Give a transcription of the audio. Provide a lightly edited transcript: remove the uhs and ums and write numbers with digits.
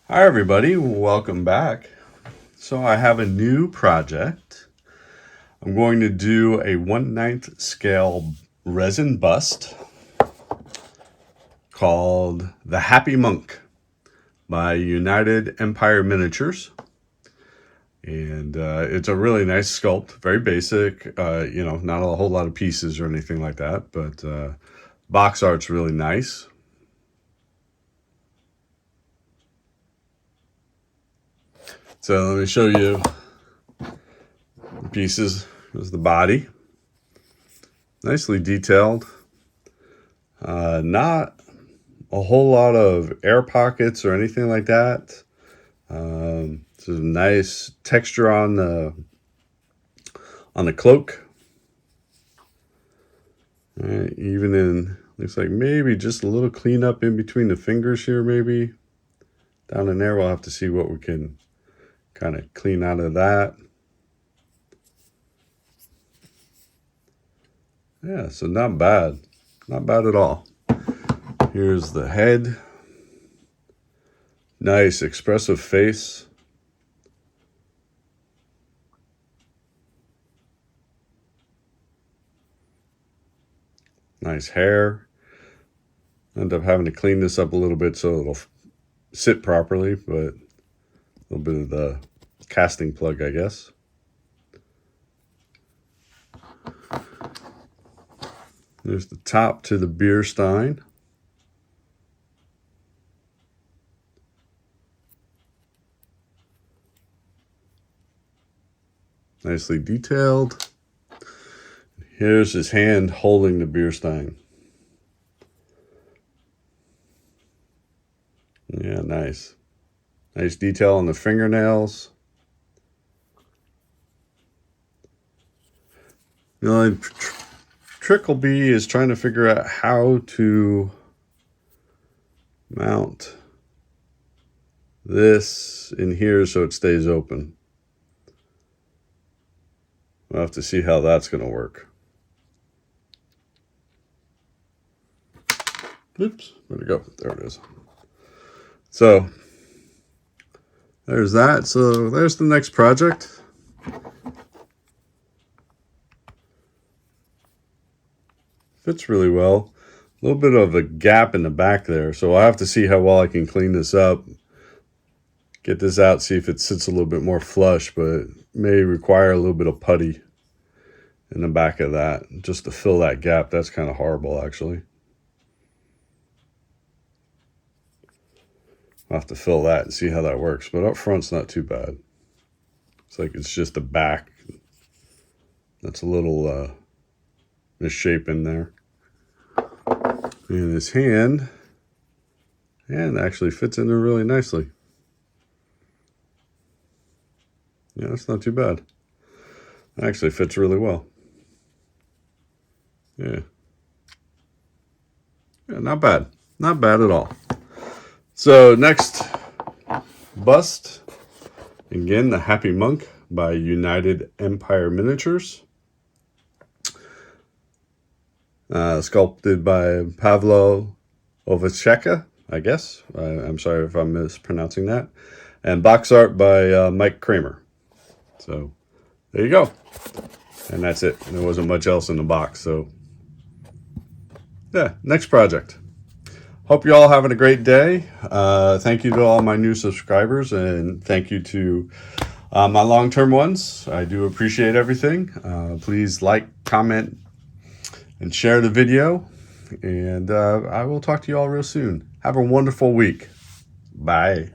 Hi everybody, welcome back. So I have a new project. I'm going to do a 1/9 scale resin bust called The Happy Monk by United Empire Miniatures. And it's a really nice sculpt, very basic, not a whole lot of pieces or anything like that, but box art's really nice. So let me show you the pieces. There's the body, nicely detailed. Not a whole lot of air pockets or anything like that. There's a nice texture on the cloak. All right, even in looks like maybe just a little cleanup in between the fingers here, maybe down in there. We'll have to see what we can kind of clean out of that. Yeah, so not bad, not bad at all. Here's the head. Nice expressive face. Nice hair. End up having to clean this up a little bit so it'll sit properly, but a little bit of the casting plug, I guess. There's the top to the beer stein. Nicely detailed. Here's his hand holding the beer stein. Yeah, nice. Nice detail on the fingernails. The only trick will be is trying to figure out how to mount this in here so it stays open. We'll have to see how that's going to work. Oops, where'd it go? There it is. So there's that. So there's the next project. Fits really well. A little bit of a gap in the back there, so I'll have to see how well I can clean this up. Get this out, see if it sits a little bit more flush, but may require a little bit of putty in the back of that just to fill that gap. That's kind of horrible, actually. I'll have to fill that and see how that works, but up front's not too bad. It's like it's just the back that's a little misshapen there. And his hand actually fits in there really nicely. Yeah, that's not too bad. It actually fits really well. Yeah. Yeah, not bad. Not bad at all. So next bust, again, the Happy Monk by United Empire Miniatures. Sculpted by Pavlo Ovecheka, I guess. I'm sorry if I'm mispronouncing that. And box art by Mike Kramer. So there you go. And that's it. There wasn't much else in the box. So yeah, next project. Hope you all having a great day. Thank you to all my new subscribers, and thank you to my long-term ones. I do appreciate everything. Please like, comment, and share the video. And I will talk to you all real soon. Have a wonderful week. Bye.